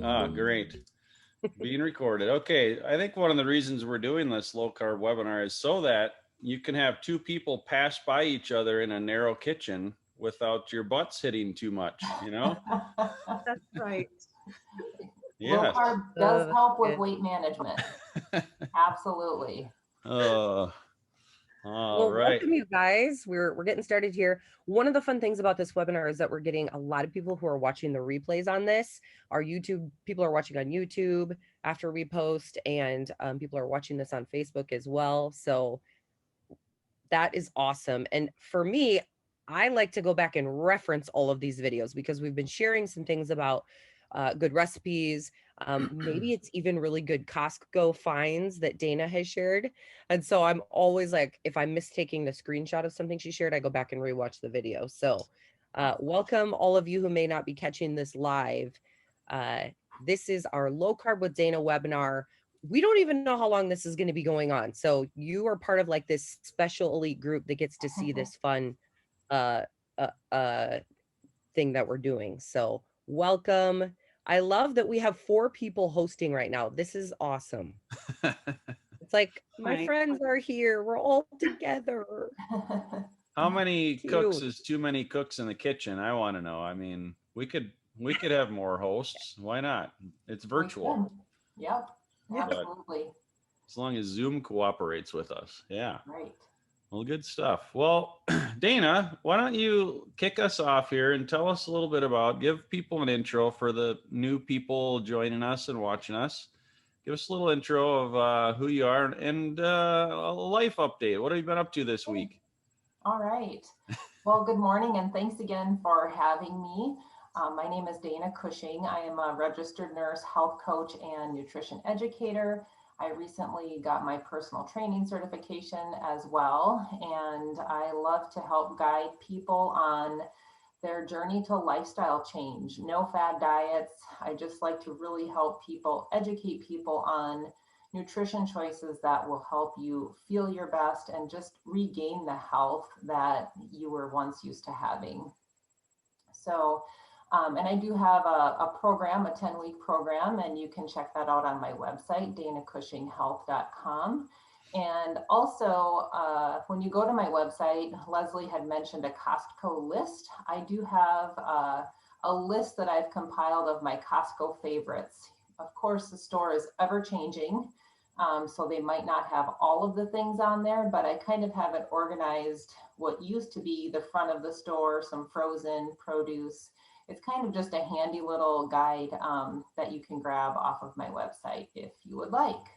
Ah, great. Being recorded. Okay. I think one of the reasons we're doing this low carb webinar is so that you can have two people pass by each other in a narrow kitchen without your butts hitting too much, you know? That's right. Low Yes. carb does That's help with good. weight management. Absolutely. Oh, all Well, right. welcome you guys. We're getting started here. One of the fun things about this webinar is that we're getting a lot of people who are watching the replays on this. Our YouTube people are watching on YouTube after we post, and people are watching this on Facebook as well. So that is awesome. And for me, I like to go back and reference all of these videos because we've been sharing some things about good recipes. Maybe it's even really good Costco finds that Dana has shared. And so I'm always like, if I'm mistaking the screenshot of something she shared, I go back and rewatch the video. So welcome all of you who may not be catching this live. This is our Low Carb with Dana webinar. We don't even know how long this is going to be going on. So you are part of like this special elite group that gets to see this fun uh thing that we're doing. So welcome. I love that we have 4 people hosting right now. This is awesome. It's like my Right. friends are here. We're all together. How many cooks Cute. is too many cooks in the kitchen? I want to know. I mean, we could have more hosts. Why not? It's We virtual. can. Yep. Yeah. Absolutely. As long as Zoom cooperates with us. Yeah. Right. Well, good stuff. Well, Dana, why don't you kick us off here and tell us a little bit about, give people an intro for the new people joining us and watching us. Give us a little intro of who you are and a life update. What have you been up to this week? All right. Well, good morning and thanks again for having me. My name is Dana Cushing. I am a registered nurse, health coach, and nutrition educator. I recently got my personal training certification as well, and I love to help guide people on their journey to lifestyle change. No fad diets. I just like to really help people, educate people on nutrition choices that will help you feel your best and just regain the health that you were once used to having. So, and I do have a program, a 10-week program, and you can check that out on my website, danacushinghealth.com. And also, when you go to my website, Leslie had mentioned a Costco list. I do have a list that I've compiled of my Costco favorites. Of course, the store is ever changing, so they might not have all of the things on there, but I kind of have it organized what used to be the front of the store, some frozen produce. It's kind of just a handy little guide that you can grab off of my website if you would like.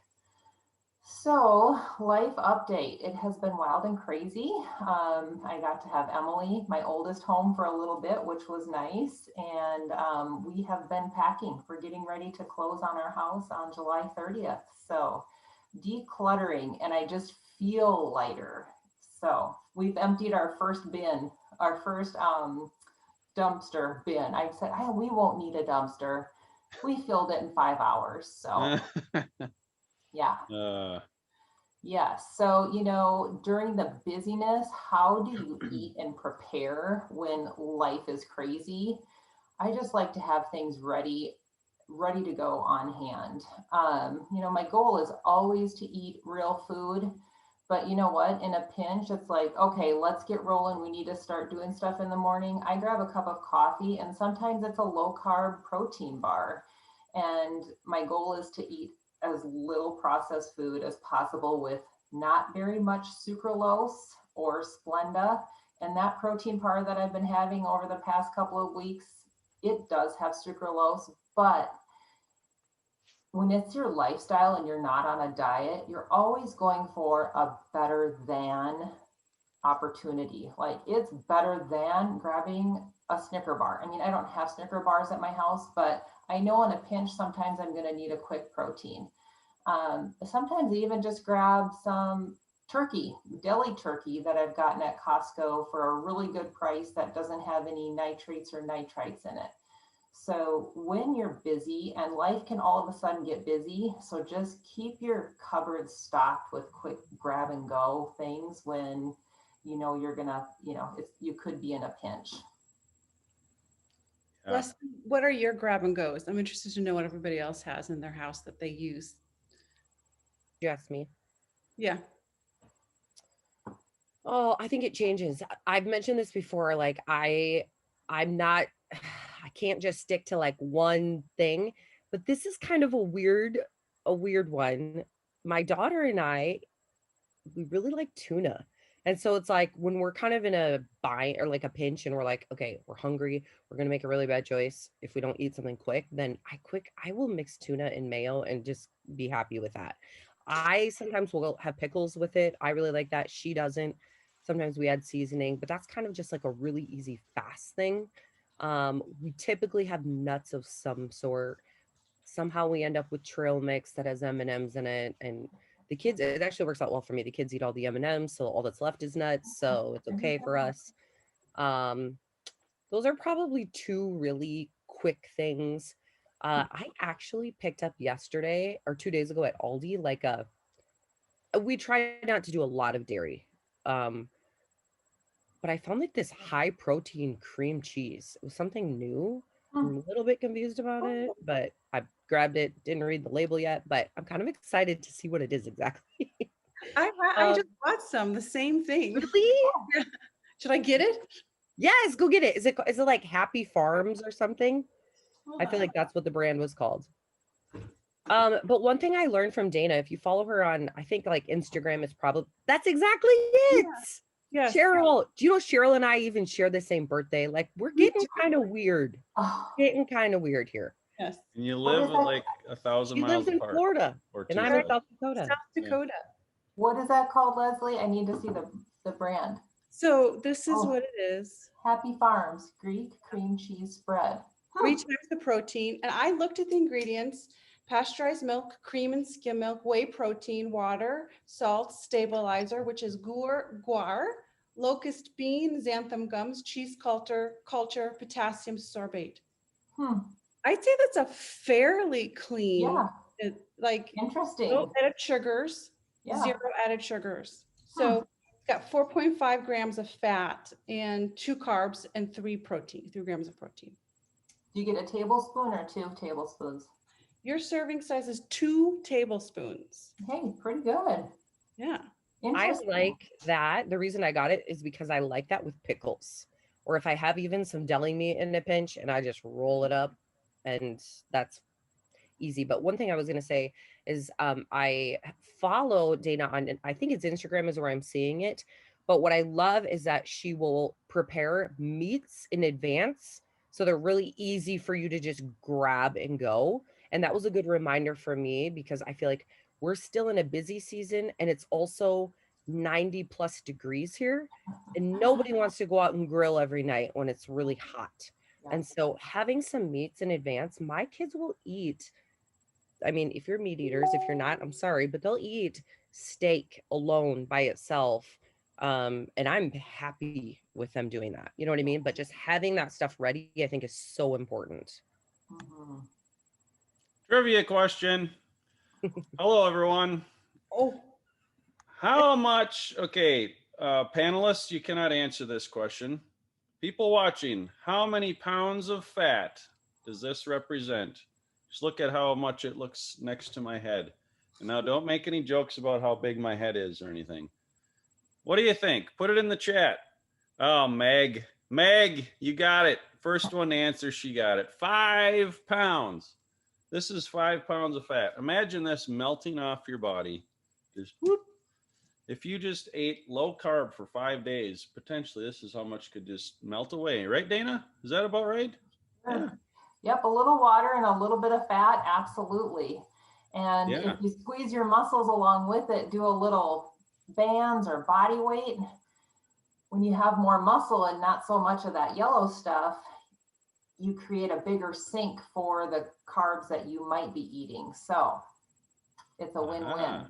So, life update. It has been wild and crazy. I got to have Emily, my oldest, home for a little bit, which was nice. And we have been packing for getting ready to close on our house on July 30th. So, decluttering, and I just feel lighter. So, we've emptied our first bin, our first dumpster bin. I said, we won't need a dumpster. We filled it in 5 hours. So, yeah. Yes. So, during the busyness, how do you eat and prepare when life is crazy? I just like to have things ready to go on hand. My goal is always to eat real food. But you know what? In a pinch, it's like, okay, let's get rolling. We need to start doing stuff in the morning. I grab a cup of coffee, and sometimes it's a low carb protein bar. And my goal is to eat as little processed food as possible with not very much sucralose or Splenda. And that protein bar that I've been having over the past couple of weeks, it does have sucralose, but when it's your lifestyle and you're not on a diet, you're always going for a better than opportunity. Like, it's better than grabbing a Snicker bar. I mean, I don't have Snicker bars at my house, but I know in a pinch, sometimes I'm going to need a quick protein. Sometimes I even just grab some turkey, deli turkey that I've gotten at Costco for a really good price that doesn't have any nitrates or nitrites in it. So when you're busy, and life can all of a sudden get busy, so just keep your cupboard stocked with quick grab and go things when you're gonna, you could be in a pinch. Yeah. Les, what are your grab and goes? I'm interested to know what everybody else has in their house that they use. You asked me. Yeah. Oh, I think it changes. I've mentioned this before. Like I'm not, I can't just stick to like one thing, but this is kind of a weird one. My daughter and I, we really like tuna. And so it's like when we're kind of in a bind or like a pinch and we're like, okay, we're hungry, we're gonna make a really bad choice. If we don't eat something quick, then I will mix tuna and mayo and just be happy with that. I sometimes will have pickles with it. I really like that. She doesn't. Sometimes we add seasoning, but that's kind of just like a really easy fast thing. We typically have nuts of some sort. Somehow we end up with trail mix that has M&Ms in it, and the kids, it actually works out well for me. The kids eat all the M&Ms, so all that's left is nuts, so it's okay for us. um those are probably two really quick things. I actually picked up yesterday or 2 days ago at Aldi like a, we try not to do a lot of dairy, um but I found like this high protein cream cheese. It was something new. I'm a little bit confused about it, but I grabbed it, didn't read the label yet, but I'm kind of excited to see what it is exactly. I just bought some, the same thing. Really? Should I get it? Yes, go get it. Is it like Happy Farms or something? I feel like that's what the brand was called. But one thing I learned from Dana, if you follow her on, I think like Instagram, is probably that's exactly it. Yes. Cheryl, do you know Cheryl and I even share the same birthday? Like we're getting kind of weird. Getting kind of weird here. Yes. And you live like 1,000 He miles lives in apart. Florida, Or and I'm in 2,000. South Dakota. South Dakota. What is that called, Leslie? I need to see the brand. So this is what it is. Happy Farms Greek cream cheese spread. 3 times the protein. And I looked at the ingredients: pasteurized milk, cream and skim milk, whey protein, water, salt, stabilizer, which is guar, locust bean, xanthan gums, cheese culture, potassium sorbate. I'd say that's a fairly clean, like interesting. no added sugars, 0 added sugars. So it's got 4.5 grams of fat and 2 carbs and 3 grams of protein. Do you get a tablespoon or 2 tablespoons? Your serving size is 2 tablespoons. Hey, pretty good. Yeah. I like that. The reason I got it is because I like that with pickles, or if I have even some deli meat in a pinch and I just roll it up, and that's easy. But one thing I was going to say is I follow Dana on, I think it's Instagram is where I'm seeing it. But what I love is that she will prepare meats in advance, so they're really easy for you to just grab and go. And that was a good reminder for me, because I feel like we're still in a busy season and it's also 90 plus degrees here, and nobody wants to go out and grill every night when it's really hot. And so having some meats in advance, my kids will eat. I mean, if you're meat eaters, if you're not, I'm sorry, but they'll eat steak alone by itself. And I'm happy with them doing that. You know what I mean? But just having that stuff ready, I think, is so important. Trivia question. Hello, everyone. How much, okay, panelists, you cannot answer this question. People watching, how many pounds of fat does this represent? Just look at how much it looks next to my head. And now don't make any jokes about how big my head is or anything. What do you think? Put it in the chat. Oh, Meg, you got it. First one to answer, she got it. 5 pounds. This is 5 pounds of fat. Imagine this melting off your body. Just whoop. If you just ate low carb for 5 days, potentially this is how much could just melt away. Right, Dana? Is that about right? Yeah. Yep, a little water and a little bit of fat, absolutely. And if you squeeze your muscles along with it, do a little bands or body weight. When you have more muscle and not so much of that yellow stuff, you create a bigger sink for the carbs that you might be eating. So it's a win-win.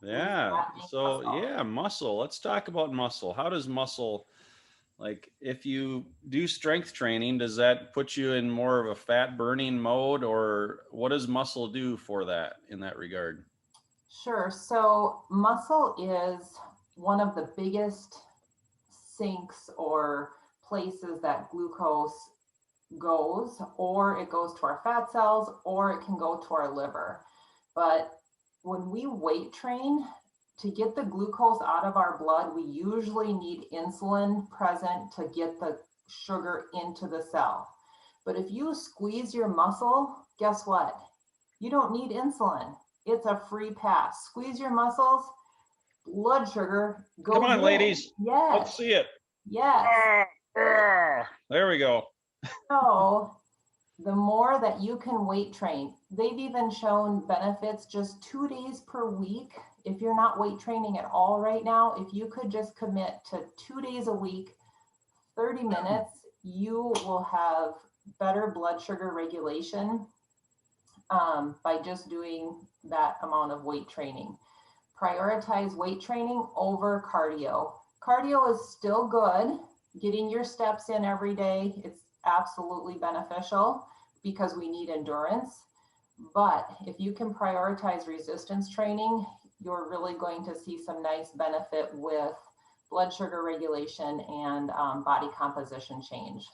Yeah. So muscle. Let's talk about muscle. How does muscle, like if you do strength training, does that put you in more of a fat burning mode, or what does muscle do for that in that regard? Sure. So muscle is one of the biggest sinks or places that glucose goes, or it goes to our fat cells, or it can go to our liver. But when we weight train, to get the glucose out of our blood, we usually need insulin present to get the sugar into the cell. But if you squeeze your muscle, guess what? You don't need insulin. It's a free pass. Squeeze your muscles, blood sugar goes Come on, in. ladies. Yes. Let's see it. Yes. There we go. So the more that you can weight train, they've even shown benefits just 2 days per week. If you're not weight training at all right now, if you could just commit to 2 days a week, 30 minutes, you will have better blood sugar regulation by just doing that amount of weight training. Prioritize weight training over cardio. Cardio is still good. Getting your steps in every day, it's absolutely beneficial because we need endurance. But if you can prioritize resistance training, you're really going to see some nice benefit with blood sugar regulation and body composition change.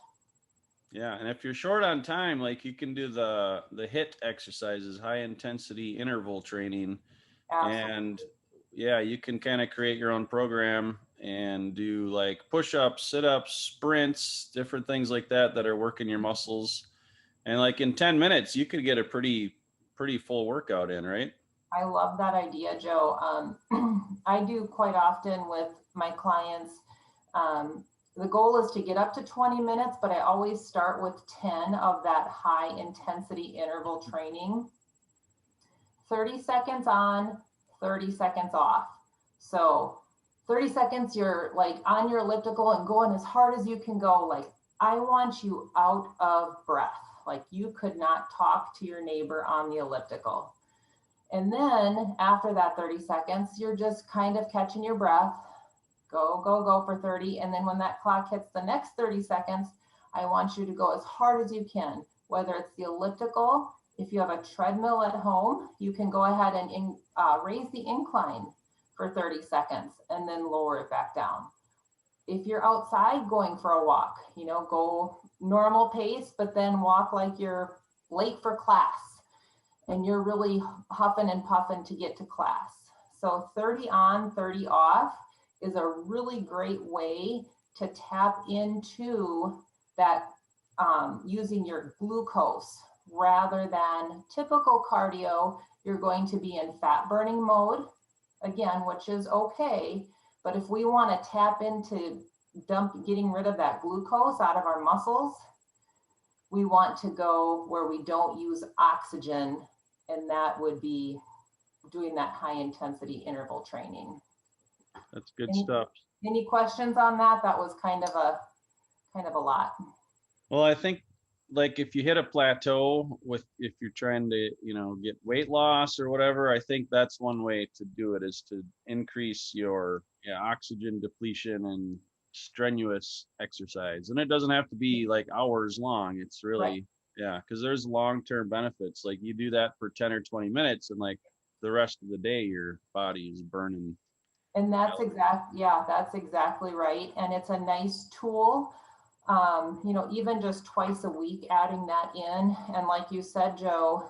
Yeah, and if you're short on time, like you can do the HIIT exercises, high intensity interval training. Absolutely. And yeah, you can kind of create your own program and do like push-ups, sit-ups, sprints, different things like that that are working your muscles. And like in 10 minutes, you could get a pretty full workout in, right? I love that idea, Joe. I do quite often with my clients. The goal is to get up to 20 minutes, but I always start with 10 of that high intensity interval training. 30 seconds on, 30 seconds off. So 30 seconds, you're like on your elliptical and going as hard as you can go. Like, I want you out of breath. Like, you could not talk to your neighbor on the elliptical. And then after that 30 seconds, you're just kind of catching your breath. Go, go, go for 30. And then when that clock hits the next 30 seconds, I want you to go as hard as you can, whether it's the elliptical. If you have a treadmill at home, you can go ahead and raise the incline for 30 seconds and then lower it back down. If you're outside going for a walk, you know, go normal pace, but then walk like you're late for class and you're really huffing and puffing to get to class. So 30 on, 30 off is a really great way to tap into that using your glucose rather than typical cardio. You're going to be in fat burning mode again, which is okay. But if we want to tap into getting rid of that glucose out of our muscles, we want to go where we don't use oxygen, and that would be doing that high intensity interval training. That's good stuff. Any questions on that? That was kind of a lot. Well, I think like if you hit a plateau if you're trying to, you know, get weight loss or whatever, I think that's one way to do it, is to increase your oxygen depletion and strenuous exercise. And it doesn't have to be like hours long. It's really, right. Because there's long-term benefits. Like you do that for 10 or 20 minutes and like the rest of the day, your body is burning. And that's exactly right. And it's a nice tool. You know, even just twice a week, adding that in. And like you said, Joe,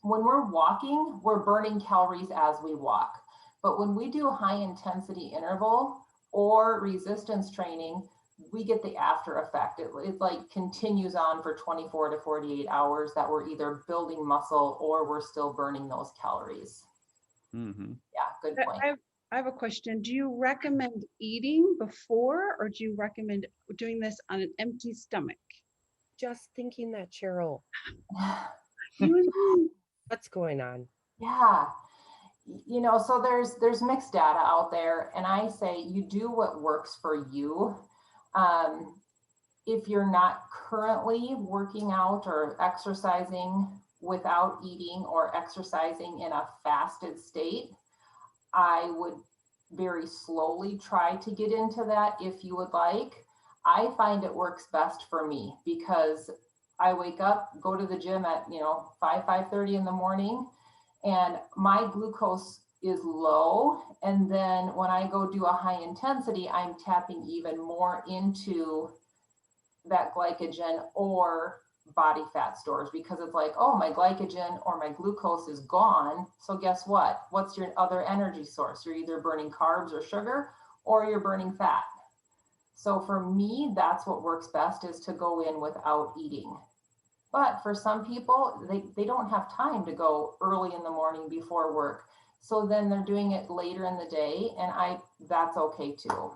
when we're walking, we're burning calories as we walk. But when we do high intensity interval or resistance training, we get the after effect. It like continues on for 24 to 48 hours that we're either building muscle or we're still burning those calories. Mm-hmm. Yeah, good point. I have a question. Do you recommend eating before, or do you recommend doing this on an empty stomach? Just thinking that, Cheryl. What's going on? Yeah. You know, so there's mixed data out there, and I say you do what works for you. If you're not currently working out or exercising without eating or exercising in a fasted state, I would very slowly try to get into that if you would like. I find it works best for me because I wake up, go to the gym at 5:30 in the morning, and my glucose is low. And then when I go do a high intensity, I'm tapping even more into that glycogen or body fat stores, because it's like, oh, my glycogen or my glucose is gone. So guess what? What's your other energy source? You're either burning carbs or sugar, or you're burning fat. So for me, that's what works best, is to go in without eating. But for some people, they don't have time to go early in the morning before work. So then they're doing it later in the day, and that's okay too.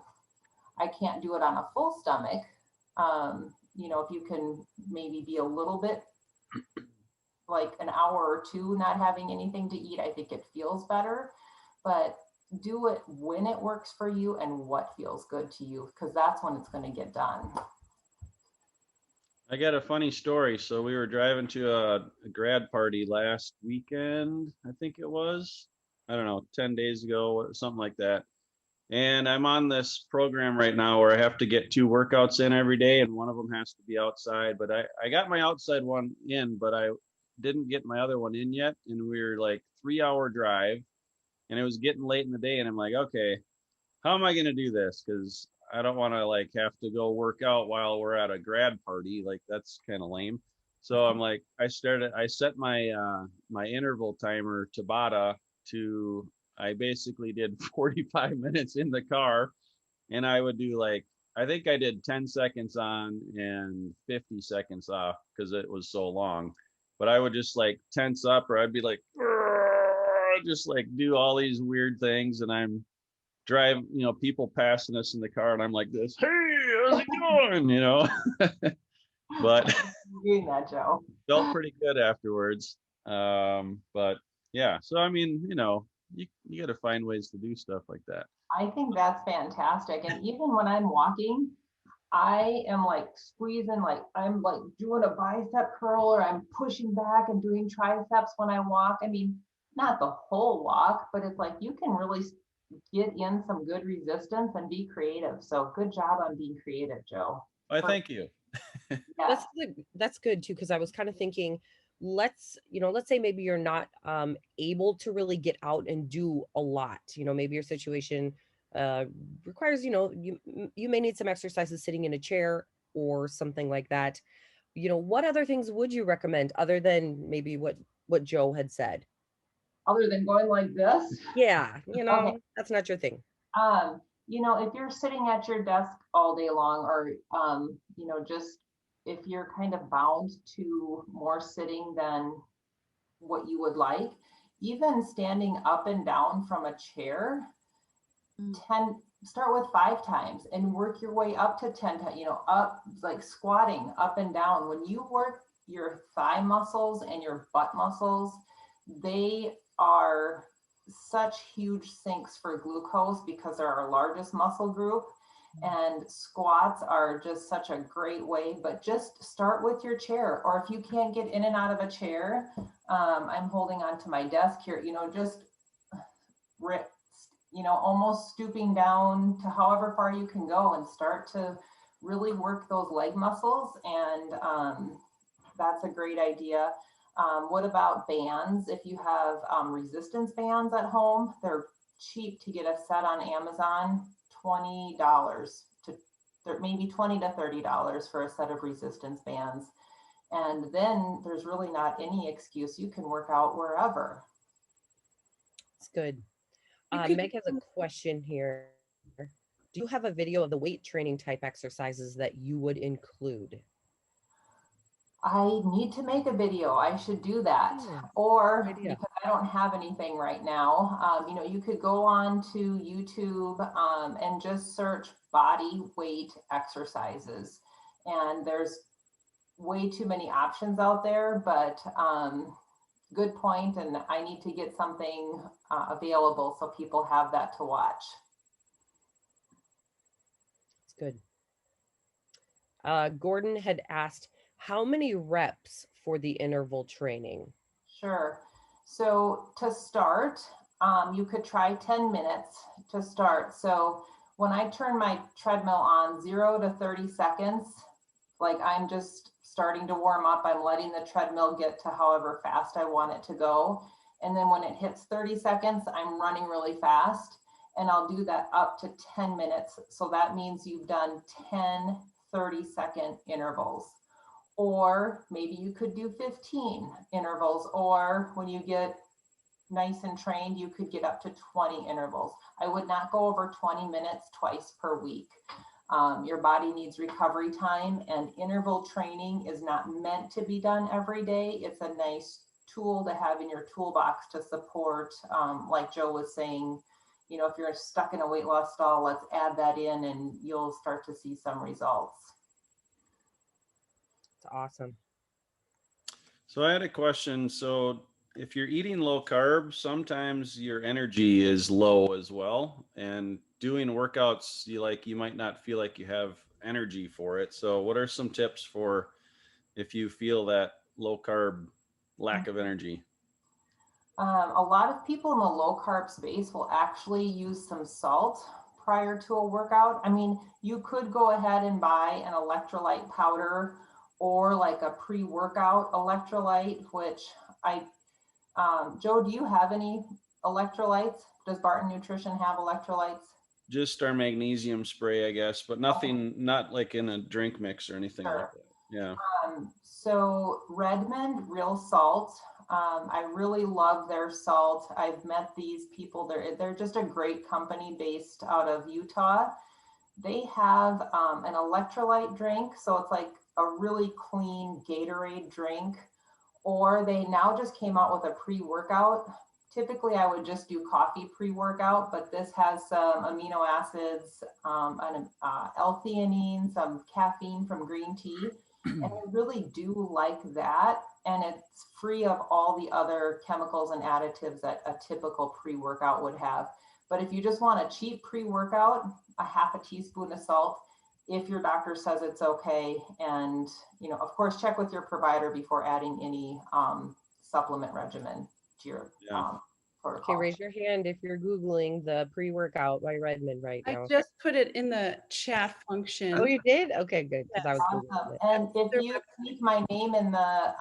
I can't do it on a full stomach. You know, if you can maybe be a little bit like an hour or two not having anything to eat, I think it feels better. But do it when it works for you and what feels good to you, because that's when it's going to get done. I got a funny story. So we were driving to a grad party last weekend, I think it was. I don't know, 10 days ago or something like that. And I'm on this program right now where I have to get 2 workouts in every day, and one of them has to be outside. But I got my outside one in, but I didn't get my other one in yet. And we were like 3-hour drive, and it was getting late in the day. And I'm like, okay, how am I going to do this? Because I don't want to like have to go work out while we're at a grad party. Like that's kind of lame. So I'm like, I set my my interval timer Tabata to, I basically did 45 minutes in the car, and I would do like, I think I did 10 seconds on and 50 seconds off because it was so long. But I would just like tense up, or I'd be like, just like do all these weird things. And I'm driving, you know, people passing us in the car, and I'm like this, hey, how's it going? You know, but Doing that, Joe. felt pretty good afterwards. But yeah, so I mean, you know, you got to find ways to do stuff like that. I think that's fantastic. And even when I'm walking, I am like squeezing, like I'm like doing a bicep curl, or I'm pushing back and doing triceps when I walk. I mean, not the whole walk, but it's like you can really get in some good resistance and be creative. So good job on being creative, Joe. Thank you. Yeah. That's good too, because I was kind of thinking, let's say maybe you're not able to really get out and do a lot. You know, maybe your situation requires, you know, you may need some exercises sitting in a chair or something like that. You know, what other things would you recommend other than maybe what Joe had said? Other than going like this? Yeah, you know, Okay. that's not your thing. You know, if you're sitting at your desk all day long, or you know, just if you're kind of bound to more sitting than what you would like, even standing up and down from a chair, start with 5 times and work your way up to 10 times, you know, up, like squatting up and down. When you work your thigh muscles and your butt muscles, they are such huge sinks for glucose because they're our largest muscle group. And squats are just such a great way, but just start with your chair. Or if you can't get in and out of a chair, I'm holding on to my desk here, you know, just you know, almost stooping down to however far you can go, and start to really work those leg muscles. And that's a great idea. What about bands? If you have resistance bands at home, they're cheap to get a set on Amazon, $20 to maybe $20 to $30 for a set of resistance bands. And then there's really not any excuse. You can work out wherever. It's good. Meg has a question here. Do you have a video of the weight training type exercises that you would include? I need to make a video. I should do that. Or because I don't have anything right now, you know, you could go on to YouTube and just search body weight exercises. And there's way too many options out there, but good point. And I need to get something available so people have that to watch. It's good. Gordon had asked, how many reps for the interval training? Sure. So to start, you could try 10 minutes to start. So when I turn my treadmill on, 0 to 30 seconds, like I'm just starting to warm up. I'm letting the treadmill get to however fast I want it to go. And then when it hits 30 seconds, I'm running really fast. And I'll do that up to 10 minutes. So that means you've done 10 30-second intervals. Or maybe you could do 15 intervals, or when you get nice and trained, you could get up to 20 intervals. I would not go over 20 minutes twice per week. Your body needs recovery time, and interval training is not meant to be done every day. It's a nice tool to have in your toolbox to support, like Joe was saying, you know, if you're stuck in a weight loss stall, let's add that in and you'll start to see some results. It's awesome. So I had a question. So if you're eating low carb, sometimes your energy is low as well. And doing workouts, you might not feel like you have energy for it. So what are some tips for if you feel that low carb lack of energy? A lot of people in the low carb space will actually use some salt prior to a workout. I mean, you could go ahead and buy an electrolyte powder or like a pre-workout electrolyte, which Joe, do you have any electrolytes? Does Barton Nutrition have electrolytes? Just our magnesium spray, I guess, but nothing, not like in a drink mix or anything like that. Yeah. So Redmond Real Salt, I really love their salt. I've met these people. They're just a great company based out of Utah. They have an electrolyte drink, so it's like a really clean Gatorade drink. Or they now just came out with a pre-workout. Typically, I would just do coffee pre-workout, but this has some amino acids, L-theanine, some caffeine from green tea. And I really do like that. And it's free of all the other chemicals and additives that a typical pre-workout would have. But if you just want a cheap pre-workout, a half a teaspoon of salt, if your doctor says it's okay. And, you know, of course, check with your provider before adding any supplement regimen to your protocol. Okay, raise your hand if you're Googling the pre-workout by Redmond right I now. just put it in the chat function. Oh, you did? Okay, good. Because I was Awesome. Googling it. And if you keep my name in the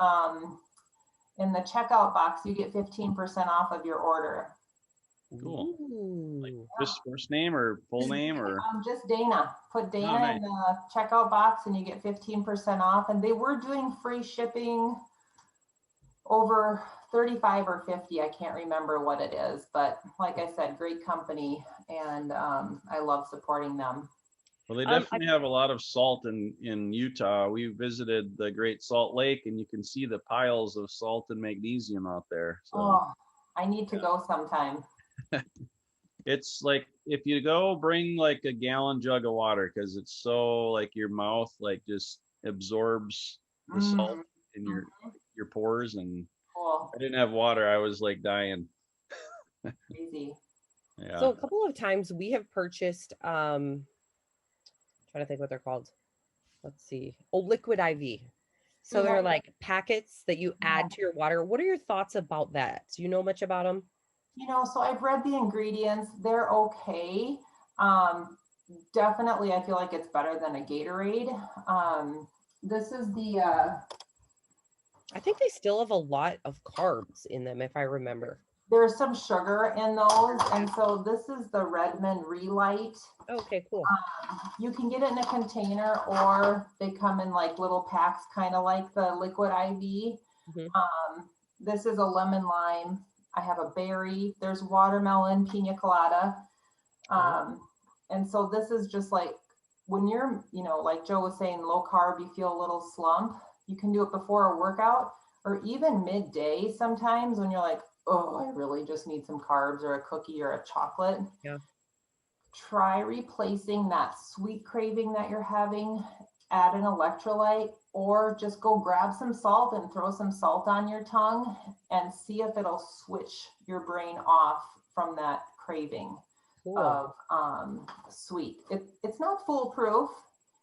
checkout box, you get 15% off of your order. Cool. Ooh. Like just first name or full name or? Just Dana. Put Dana nice. in the checkout box and you get 15% off. And they were doing free shipping over 35 or 50. I can't remember what it is, but like I said, great company, and I love supporting them. Well, they definitely have a lot of salt in Utah. We visited the Great Salt Lake, and you can see the piles of salt and magnesium out there. So. Oh, I need to go sometime. It's like if you go, bring like a gallon jug of water, because it's so like your mouth like just absorbs the salt in your pores. And cool. I didn't have water. I was like dying. Crazy. Yeah. So a couple of times we have purchased, trying to think what they're called. Let's see. Oh, liquid IV. So they're like packets that you add to your water. What are your thoughts about that? Do you know much about them? You know, so I've read the ingredients. They're okay. Definitely, I feel like it's better than a Gatorade. This is the... I think they still have a lot of carbs in them, if I remember. There's some sugar in those. And so this is the Redmond Relight. Okay, cool. You can get it in a container, or they come in like little packs, kind of like the liquid IV. Mm-hmm. This is a lemon lime. I have a berry. There's watermelon, pina colada. And so this is just like when you're, you know, like Joe was saying, low carb, you feel a little slump. You can do it before a workout or even midday sometimes when you're like, oh, I really just need some carbs or a cookie or a chocolate. Yeah. Try replacing that sweet craving that you're having, add an electrolyte, or just go grab some salt and throw some salt on your tongue and see if it'll switch your brain off from that craving of sweet. It's not foolproof,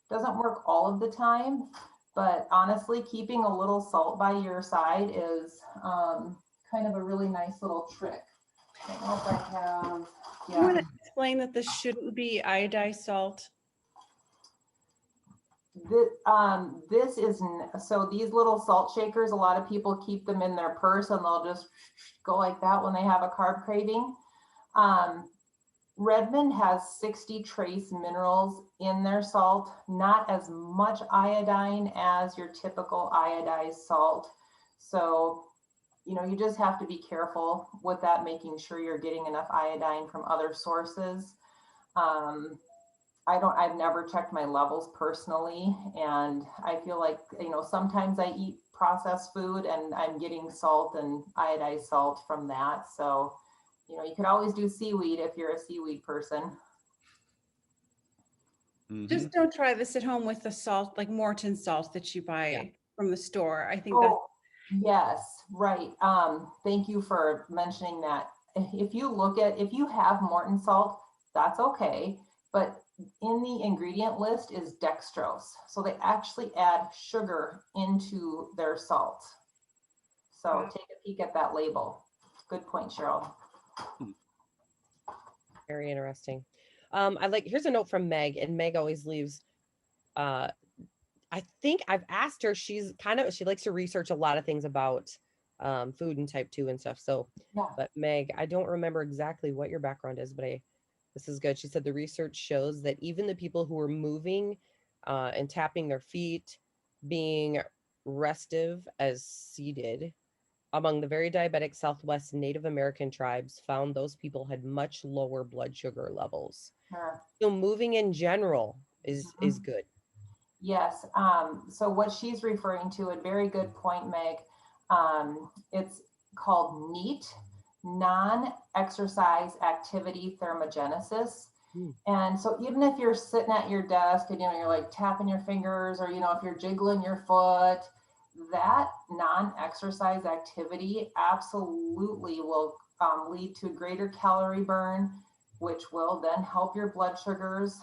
doesn't work all of the time, but honestly, keeping a little salt by your side is kind of a really nice little trick. I don't know if I have, You want to explain that this shouldn't be iodized salt? This is, so these little salt shakers, a lot of people keep them in their purse and they'll just go like that when they have a carb craving. Redmond has 60 trace minerals in their salt, not as much iodine as your typical iodized salt. So, you know, you just have to be careful with that, making sure you're getting enough iodine from other sources. I've never checked my levels personally, and I feel like, you know, sometimes I eat processed food and I'm getting salt and iodized salt from that. So, you know, you could always do seaweed if you're a seaweed person. Just don't try this at home with the salt, like Morton salt that you buy from the store. I think that's Oh, yes, right. Thank you for mentioning that. If you have Morton salt, that's okay. But in the ingredient list is dextrose. So they actually add sugar into their salt. So take a peek at that label. Good point, Cheryl. Very interesting. Here's a note from Meg, and Meg always leaves, I think I've asked her, she likes to research a lot of things about food and type 2 and stuff. So, but Meg, I don't remember exactly what your background is, but this is good. She said the research shows that even the people who are moving and tapping their feet, being restive as seated, among the very diabetic Southwest Native American tribes, found those people had much lower blood sugar levels. So moving in general is good. Yes. So what she's referring to, a very good point, Meg. It's called NEAT, non-exercise activity thermogenesis. And so even if you're sitting at your desk and, you know, you're like tapping your fingers, or, you know, if you're jiggling your foot, that non-exercise activity absolutely will lead to greater calorie burn, which will then help your blood sugars.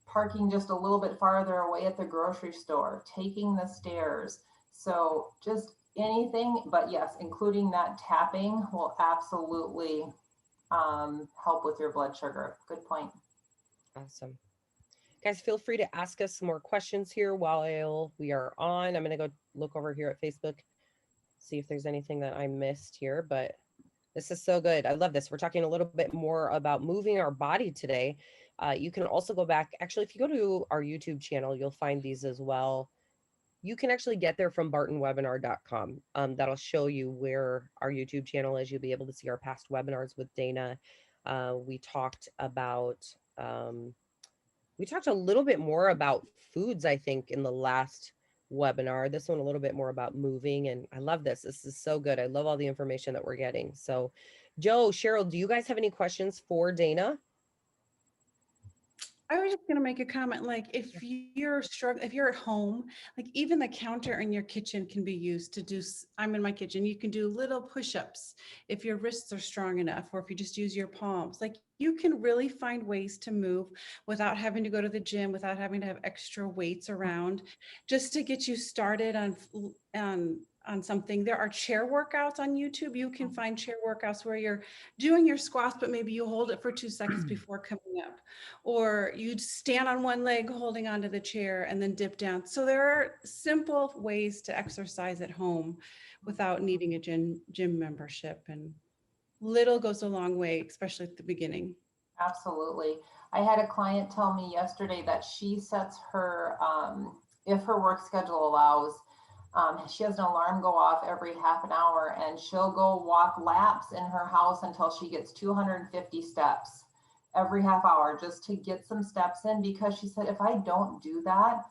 Parking just a little bit farther away at the grocery store, taking the stairs. So just anything, but yes, including that tapping will absolutely help with your blood sugar. Good point. Awesome. Guys, feel free to ask us some more questions here while we are on. I'm going to go look over here at Facebook, see if there's anything that I missed here, but this is so good. I love this. We're talking a little bit more about moving our body today. You can also go back. Actually, if you go to our YouTube channel, you'll find these as well. You can actually get there from bartonwebinar.com. That'll show you where our YouTube channel is. You'll be able to see our past webinars with Dana. We talked a little bit more about foods, I think, in the last webinar. This one a little bit more about moving, and I love this. This is so good. I love all the information that we're getting. So, Joe, Cheryl, do you guys have any questions for Dana? I was just going to make a comment, like if you're struggling, if you're at home, like even the counter in your kitchen can be used to do, I'm in my kitchen, you can do little push-ups if your wrists are strong enough, or if you just use your palms. Like you can really find ways to move without having to go to the gym, without having to have extra weights around, just to get you started on something. There are chair workouts on YouTube. You can find chair workouts where you're doing your squats, but maybe you hold it for 2 seconds before coming up, or you stand on one leg holding onto the chair and then dip down. So there are simple ways to exercise at home without needing a gym membership, and little goes a long way, especially at the beginning. Absolutely. I had a client tell me yesterday that she sets her, if her work schedule allows, she has an alarm go off every half an hour, and she'll go walk laps in her house until she gets 250 steps every half hour, just to get some steps in, because she said, if I don't do that,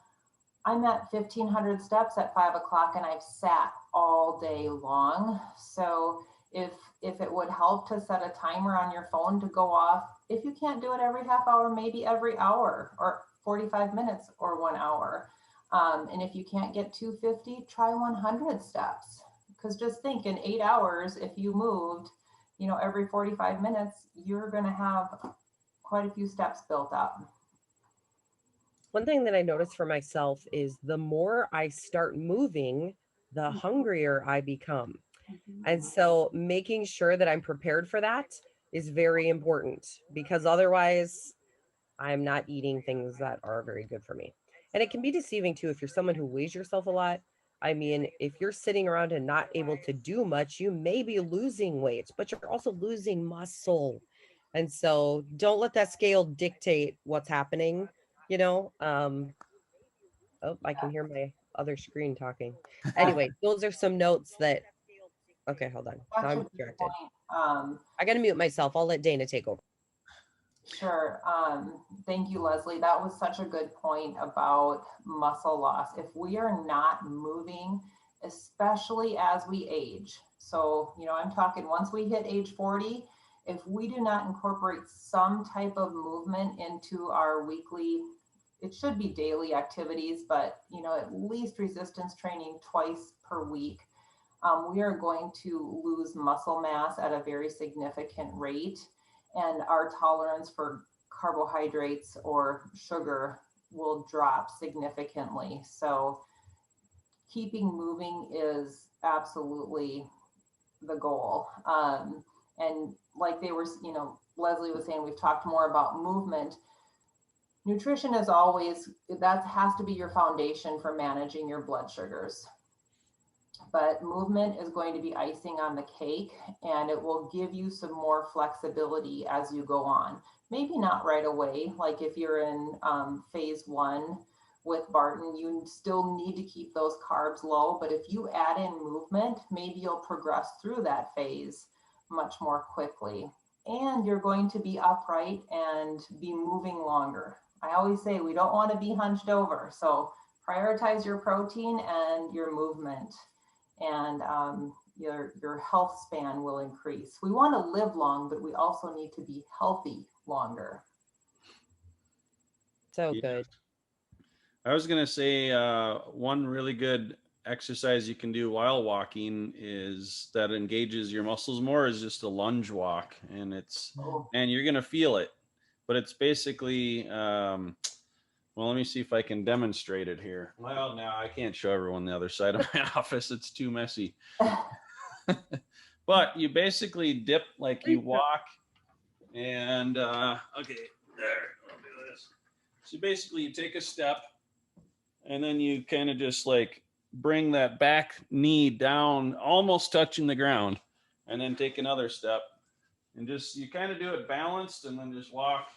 I'm at 1,500 steps at 5 o'clock and I've sat all day long. So if it would help to set a timer on your phone to go off, if you can't do it every half hour, maybe every hour, or 45 minutes or 1 hour. And if you can't get 250, try 100 steps. Because just think, in 8 hours, if you moved, you know, every 45 minutes, you're going to have quite a few steps built up. One thing that I noticed for myself is the more I start moving, the hungrier I become. And so making sure that I'm prepared for that is very important, because otherwise I'm not eating things that are very good for me. And it can be deceiving too if you're someone who weighs yourself a lot. I mean, if you're sitting around and not able to do much, you may be losing weight, but you're also losing muscle. And so don't let that scale dictate what's happening, you know. Oh, I can hear my other screen talking. Anyway, those are some notes that, okay, hold on. Now Such a I'm good distracted. point. I got to mute myself. I'll let Dana take over. Sure. Thank you, Leslie. That was such a good point about muscle loss. If we are not moving, especially as we age, so, you know, I'm talking once we hit age 40, if we do not incorporate some type of movement into our weekly, it should be daily activities, but, you know, at least resistance training twice per week, we are going to lose muscle mass at a very significant rate, and our tolerance for carbohydrates or sugar will drop significantly. So keeping moving is absolutely the goal. And like they were, you know, Leslie was saying, we've talked more about movement. Nutrition is always, that has to be your foundation for managing your blood sugars. But movement is going to be icing on the cake, and it will give you some more flexibility as you go on. Maybe not right away, like if you're in phase 1 with Barton, you still need to keep those carbs low, but if you add in movement, maybe you'll progress through that phase much more quickly. And you're going to be upright and be moving longer. I always say we don't want to be hunched over, so prioritize your protein and your movement, and your health span will increase. We want to live long, but we also need to be healthy longer. So good. I was going to say one really good exercise you can do while walking is that engages your muscles more is just a lunge walk, and and you're going to feel it, but it's basically well, let me see if I can demonstrate it here. Well, now I can't show everyone the other side of my office. It's too messy. But you basically dip, like you walk, and okay, there, I'll do this. So basically you take a step, and then you kind of just like bring that back knee down, almost touching the ground, and then take another step, and just, you kind of do it balanced, and then just walk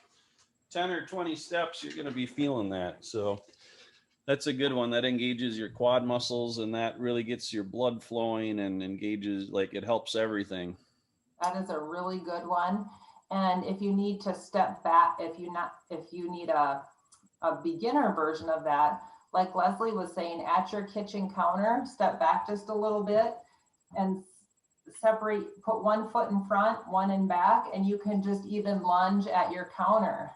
10 or 20 steps. You're going to be feeling that. So that's a good one. That engages your quad muscles, and that really gets your blood flowing and engages, like, it helps everything. That is a really good one. And if you need to step back, if you need a beginner version of that, like Leslie was saying, at your kitchen counter, step back just a little bit and separate, put one foot in front, one in back, and you can just even lunge at your counter.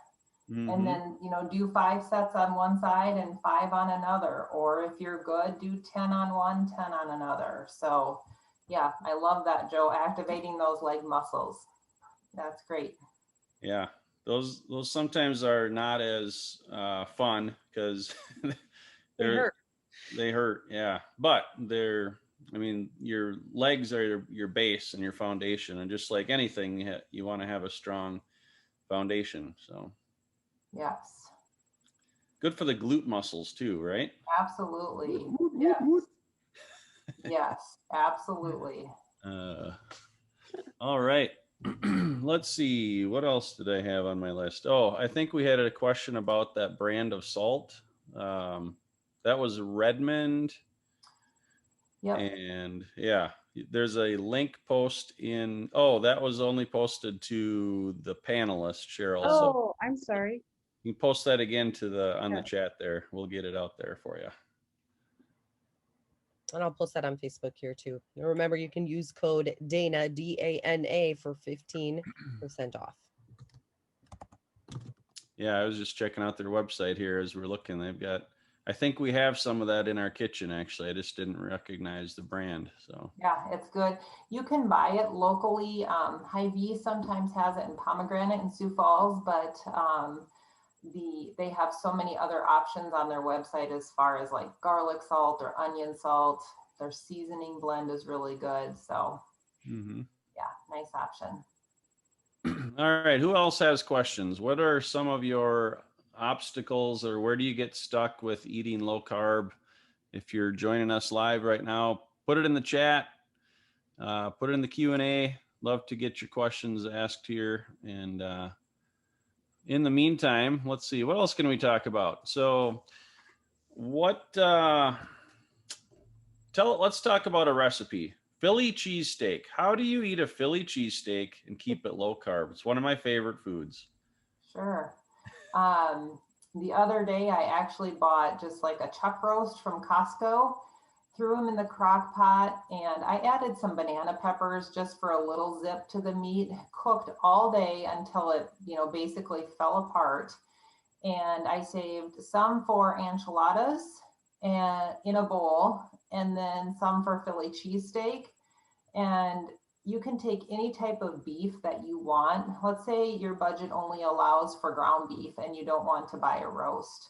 Mm-hmm. And then, you know, do 5 sets on one side and 5 on another. Or if you're good, do 10 on one, 10 on another. So yeah, I love that, Joe, activating those leg muscles. That's great. Yeah, those sometimes are not as fun because they hurt. Yeah, but I mean, your legs are your base and your foundation, and just like anything, you want to have a strong foundation. So yes, good for the glute muscles too, right? Absolutely. Yes. Yes, absolutely. All right. Let's see. What else did I have on my list? Oh, I think we had a question about that brand of salt. That was Redmond. Yep. And yeah, there's a link post in. Oh, that was only posted to the panelist, Cheryl. Oh, so I'm sorry. You can post that again to the chat there. We'll get it out there for you. And I'll post that on Facebook here too. Remember, you can use code Dana, DANA, for 15% off. Yeah, I was just checking out their website here as we're looking. They've got, I think we have some of that in our kitchen, actually. I just didn't recognize the brand. So yeah, it's good. You can buy it locally. Hy-Vee sometimes has it in Pomegranate in Sioux Falls, but they have so many other options on their website as far as like garlic salt or onion salt. Their seasoning blend is really good. So yeah, nice option. All right. Who else has questions? What are some of your obstacles, or where do you get stuck with eating low carb? If you're joining us live right now, put it in the chat, put it in the Q&A. love to get your questions asked here. And in the meantime, let's see, what else can we talk about? So let's talk about a recipe. Philly cheesesteak. How do you eat a Philly cheesesteak and keep it low carb? It's one of my favorite foods. Sure. The other day, I actually bought just like a chuck roast from Costco, threw them in the crock pot, and I added some banana peppers just for a little zip to the meat, cooked all day until it, basically fell apart. And I saved some for enchiladas and in a bowl, and then some for Philly cheesesteak. And you can take any type of beef that you want. Let's say your budget only allows for ground beef and you don't want to buy a roast.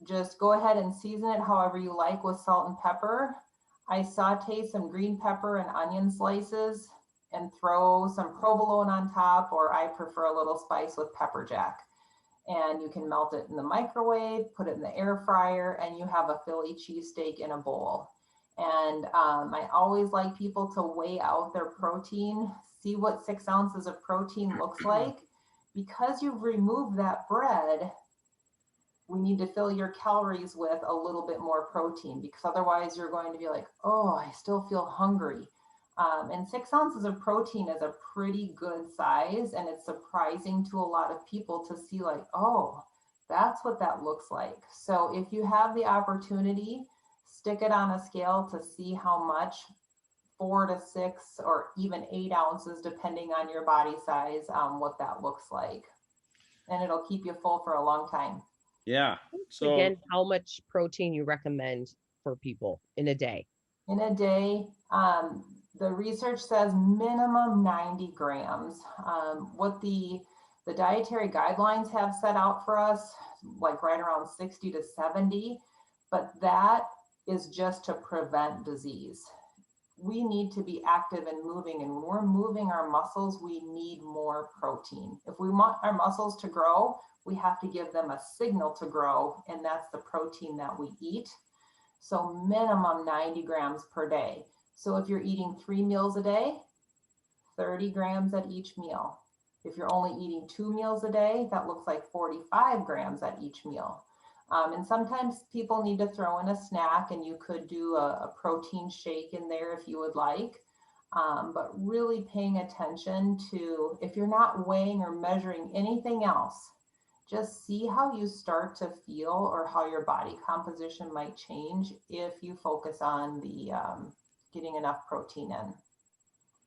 Just go ahead and season it however you like with salt and pepper. I saute some green pepper and onion slices and throw some provolone on top, or I prefer a little spice with pepper jack. And you can melt it in the microwave, put it in the air fryer, and you have a Philly cheesesteak in a bowl. And I always like people to weigh out their protein, see what 6 ounces of protein looks like. Because you've removed that bread, we need to fill your calories with a little bit more protein, because otherwise you're going to be like, oh, I still feel hungry. And 6 ounces of protein is a pretty good size, and it's surprising to a lot of people to see like, oh, that's what that looks like. So if you have the opportunity, stick it on a scale to see how much, 4 to 6 or even 8 ounces, depending on your body size, what that looks like. And it'll keep you full for a long time. Yeah. So again, how much protein you recommend for people in a day? In a day, the research says minimum 90 grams. What the dietary guidelines have set out for us, like right around 60 to 70, but that is just to prevent disease. We need to be active and moving, and when we're moving our muscles, we need more protein. If we want our muscles to grow, we have to give them a signal to grow, and that's the protein that we eat. So minimum 90 grams per day. So if you're eating 3 meals a day, 30 grams at each meal. If you're only eating 2 meals a day, that looks like 45 grams at each meal. And sometimes people need to throw in a snack, and you could do a protein shake in there if you would like. But really paying attention to, if you're not weighing or measuring anything else, just see how you start to feel or how your body composition might change if you focus on the getting enough protein in.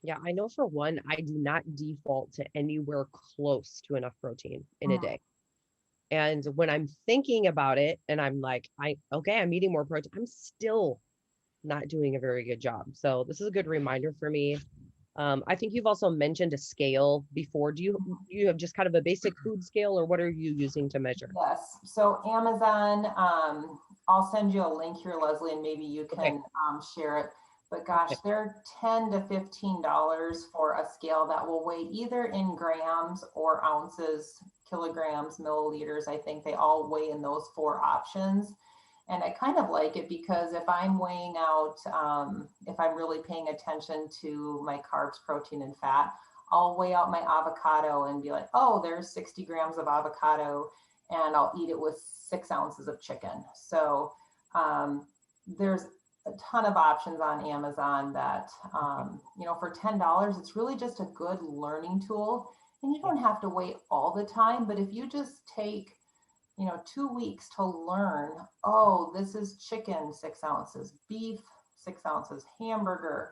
Yeah, I know for one, I do not default to anywhere close to enough protein in a day. And when I'm thinking about it and I'm like, I'm eating more protein, I'm still not doing a very good job. So this is a good reminder for me. I think you've also mentioned a scale before. Do you have just kind of a basic food scale, or what are you using to measure? Yes. So Amazon, I'll send you a link here, Leslie, and maybe you can share it. But gosh, they're $10 to $15 for a scale that will weigh either in grams or ounces, kilograms, milliliters. I think they all weigh in those 4 options. And I kind of like it because if I'm weighing out, if I'm really paying attention to my carbs, protein, and fat, I'll weigh out my avocado and be like, oh, there's 60 grams of avocado, and I'll eat it with 6 ounces of chicken. So there's a ton of options on Amazon that, for $10, it's really just a good learning tool. And you don't have to wait all the time, but if you just take 2 weeks to learn, oh, this is chicken, 6 ounces, beef, 6 ounces, hamburger.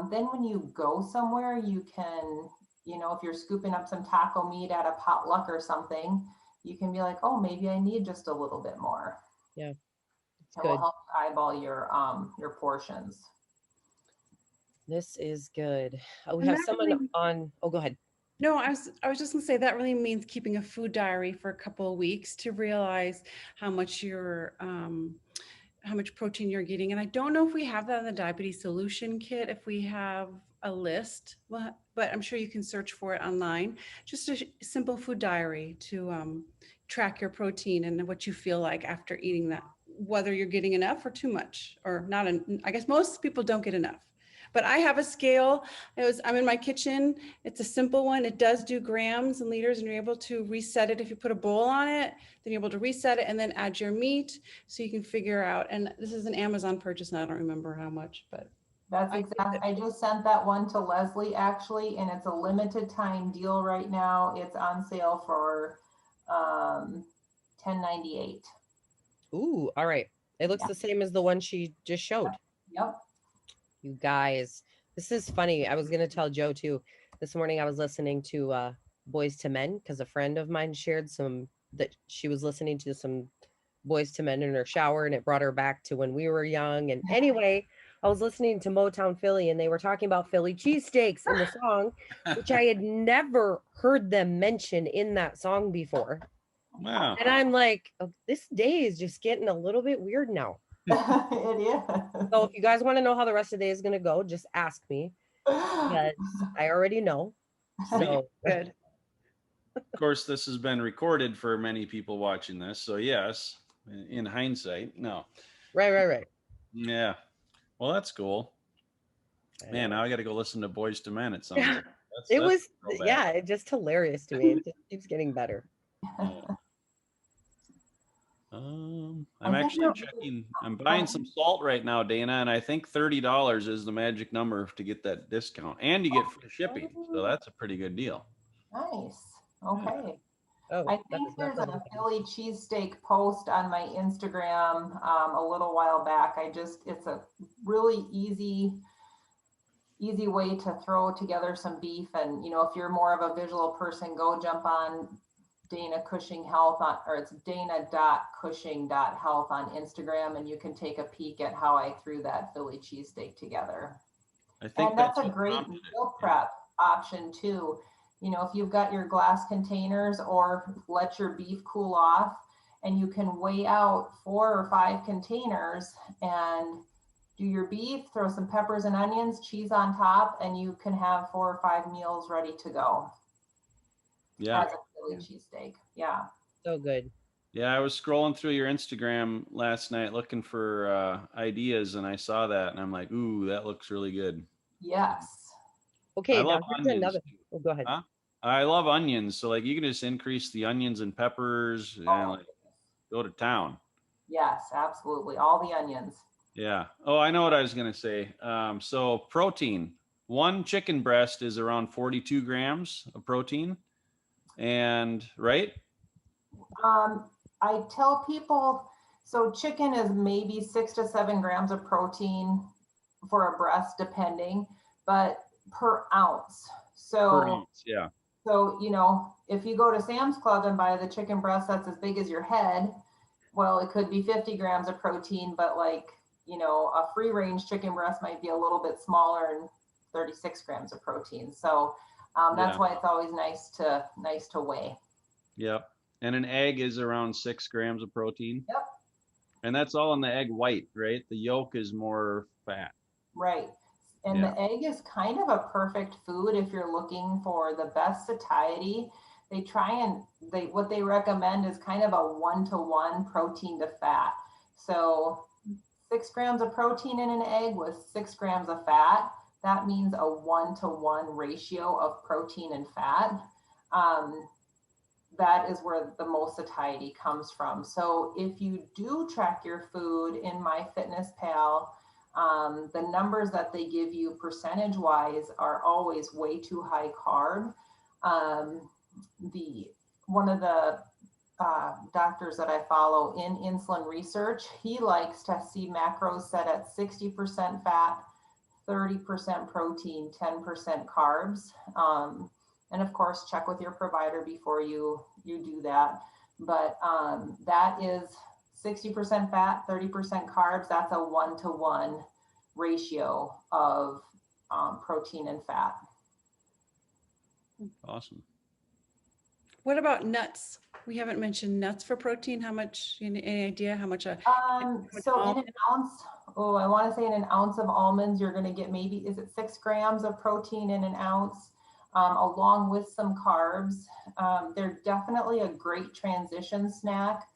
Then when you go somewhere, you can, if you're scooping up some taco meat at a potluck or something, you can be like, oh, maybe I need just a little bit more. Yeah. It will help eyeball your portions. This is good. We have someone on. Oh, go ahead. No, I was just gonna say that really means keeping a food diary for a couple of weeks to realize how much protein you're getting. And I don't know if we have that in the diabetes solution kit, if we have a list, but I'm sure you can search for it online. Just a simple food diary to track your protein and what you feel like after eating that, whether you're getting enough or too much or not. I guess most people don't get enough, but I have a scale. I'm in my kitchen. It's a simple one. It does do grams and liters, and you're able to reset it. If you put a bowl on it, then you're able to reset it and then add your meat so you can figure out. And this is an Amazon purchase, and I don't remember how much, but That's exactly, I just sent that one to Leslie actually, and it's a limited time deal right now. It's on sale for $10.98. Ooh, all right. It looks the same as the one she just showed. Yep. You guys, this is funny. I was going to tell Joe too. This morning I was listening to Boys to Men because a friend of mine shared some that she was listening to some Boys to Men in her shower, and it brought her back to when we were young. And anyway, I was listening to Motown Philly, and they were talking about Philly cheesesteaks in the song, which I had never heard them mention in that song before. Wow. And I'm like, oh, this day is just getting a little bit weird now. It is. So if you guys want to know how the rest of the day is going to go, just ask me, because I already know. So good. Of course, this has been recorded for many people watching this. So yes, in hindsight, no. Right. Yeah. Well, that's cool. Man, now I got to go listen to Boys to Men. It sounds like it's just hilarious to me. It just keeps getting better. Yeah. I'm actually checking. I'm buying some salt right now, Dana, and I think $30 is the magic number to get that discount, and you get free shipping. So that's a pretty good deal. Nice. Okay. Oh, I think there's a Philly cheesesteak post on my Instagram a little while back. It's a really easy way to throw together some beef. And, if you're more of a visual person, go jump on Dana Cushing Health or it's dana.cushing.health on Instagram, and you can take a peek at how I threw that Philly cheesesteak together. I think and that's a great meal prep option too. If you've got your glass containers, or let your beef cool off, and you can weigh out 4 or 5 containers and do your beef, throw some peppers and onions, cheese on top, and you can have 4 or 5 meals ready to go. Yeah. As a Philly cheesesteak. Yeah. So good. Yeah, I was scrolling through your Instagram last night looking for ideas, and I saw that, and I'm like, ooh, that looks really good. Yes. Okay, I now love here's onions. another. Oh, go ahead. Huh? I love onions, so like you can just increase the onions and peppers and like go to town. Yes, absolutely. All the onions. Yeah. Oh, I know what I was gonna say. So protein. One chicken breast is around 42 grams of protein. And right? I tell people, so chicken is maybe 6 to 7 grams of protein for a breast, depending, but per ounce. So, Per ounce, yeah. So, if you go to Sam's Club and buy the chicken breast that's as big as your head, well, it could be 50 grams of protein, but a free range chicken breast might be a little bit smaller and 36 grams of protein. So that's why it's always nice to weigh. Yep. And an egg is around 6 grams of protein. Yep. And that's all in the egg white, right? The yolk is more fat. Right. And the egg is kind of a perfect food if you're looking for the best satiety. What they recommend is kind of a 1-to-1 protein to fat. So 6 grams of protein in an egg with 6 grams of fat, that means a 1-to-1 ratio of protein and fat. That is where the most satiety comes from. So if you do track your food in MyFitnessPal, the numbers that they give you percentage wise are always way too high carb. One of the doctors that I follow in insulin research, he likes to see macros set at 60% fat, 30% protein, 10% carbs. And of course, check with your provider before you do that. But that is 60% fat, 30% carbs. That's a 1-to-1 ratio of protein and fat. Awesome. What about nuts? We haven't mentioned nuts for protein. How much, any idea how much? So in an ounce, I want to say in an ounce of almonds, you're going to get maybe, is it 6 grams of protein in an ounce, along with some carbs. They're definitely a great transition snack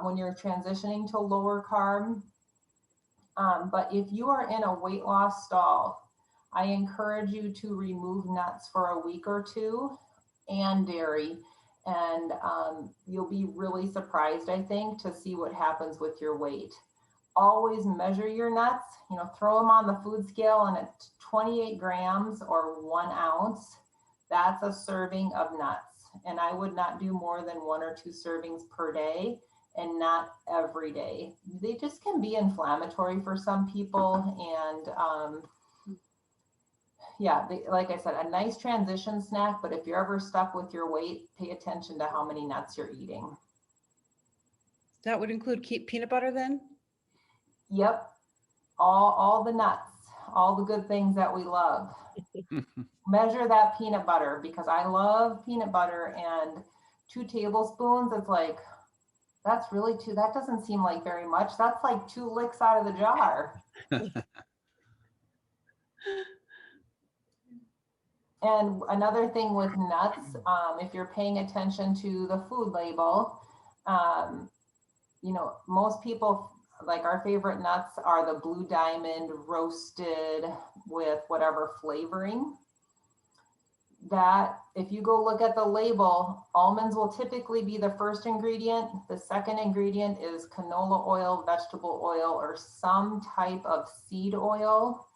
when you're transitioning to lower carb. But if you are in a weight loss stall I encourage you to remove nuts for a week or two and dairy. And you'll be really surprised, I think, to see what happens with your weight. Always measure your nuts, throw them on the food scale, and at 28 grams or 1 ounce, that's a serving of nuts. And I would not do more than 1 or 2 servings per day, and not every day. They just can be inflammatory for some people. And yeah, like I said, a nice transition snack, but if you're ever stuck with your weight, pay attention to how many nuts you're eating. That would include peanut butter then? Yep, all the nuts, all the good things that we love. Measure that peanut butter, because I love peanut butter, and 2 tablespoons, it's like, that's really that doesn't seem like very much. That's like 2 licks out of the jar. And another thing with nuts, if you're paying attention to the food label, most people, like, our favorite nuts are the Blue Diamond roasted with whatever flavoring. That if you go look at the label, almonds will typically be the first ingredient. The second ingredient is canola oil, vegetable oil, or some type of seed oil.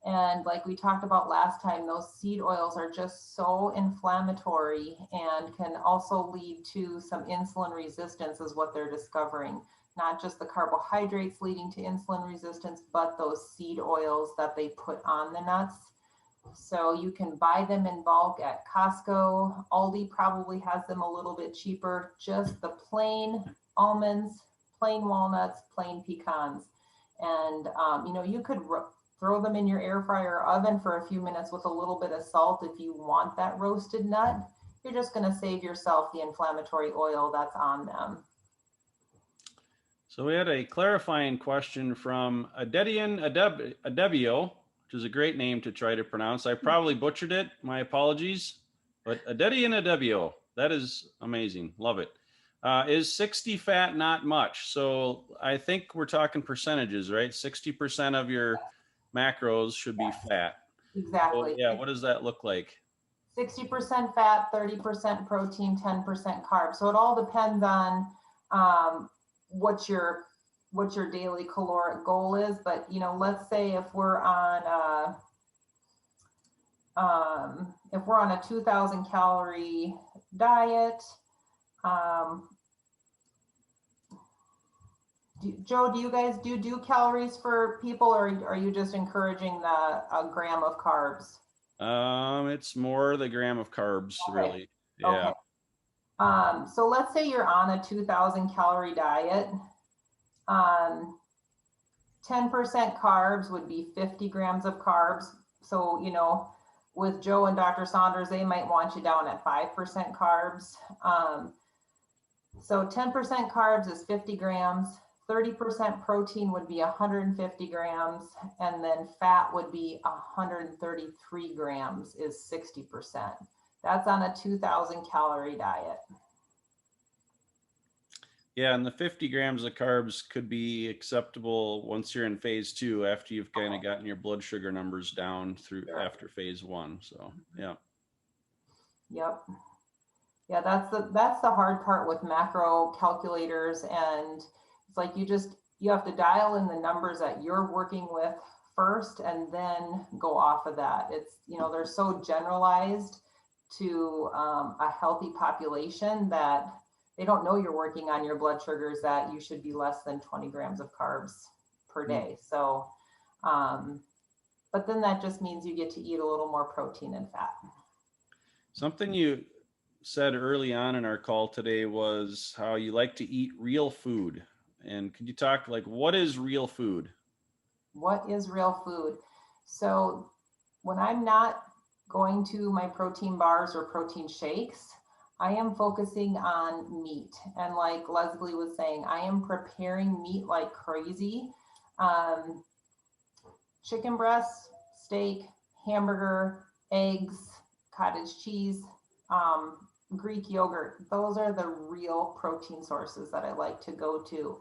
And like we talked about last time, those seed oils are just so inflammatory and can also lead to some insulin resistance, is what they're discovering. Not just the carbohydrates leading to insulin resistance, but those seed oils that they put on the nuts. So you can buy them in bulk at Costco. Aldi probably has them a little bit cheaper. Just the plain almonds, plain walnuts, plain pecans. And you could throw them in your air fryer or oven for a few minutes with a little bit of salt if you want that roasted nut. You're just going to save yourself the inflammatory oil that's on them. So we had a clarifying question from Adebio, which is a great name to try to pronounce. I probably butchered it. My apologies. But Adebio, that is amazing. Love it. Is 60 fat not much? So I think we're talking percentages, right? 60% of your macros should be fat. Exactly. So, yeah, what does that look like? 60% fat, 30% protein, 10% carb. So it all depends on what your daily caloric goal is. But let's say if we're on a 2,000 calorie diet, Joe, do you guys do calories for people, or are you just encouraging a gram of carbs? It's more the gram of carbs, Okay. really. Yeah. Okay. So let's say you're on a 2,000 calorie diet. 10% carbs would be 50 grams of carbs. So, with Joe and Dr. Saunders, they might want you down at 5% carbs. So 10% carbs is 50 grams. 30% protein would be 150 grams, and then fat would be 133 grams, is 60%. That's on a 2,000 calorie diet. Yeah, and the 50 grams of carbs could be acceptable once you're in phase 2, after you've kind of gotten your blood sugar numbers down through after phase 1. So, yeah. Yep. Yeah, that's the hard part with macro calculators, and it's like you have to dial in the numbers that you're working with first and then go off of that. It's, they're so generalized to a healthy population that they don't know you're working on your blood sugars, that you should be less than 20 grams of carbs per day. So, but then that just means you get to eat a little more protein and fat. Something you said early on in our call today was how you like to eat real food. And could you talk, like, what is real food? What is real food? So when I'm not going to my protein bars or protein shakes, I am focusing on meat. And like Leslie was saying, I am preparing meat like crazy. Chicken breasts, steak, hamburger, eggs, cottage cheese, Greek yogurt. Those are the real protein sources that I like to go to.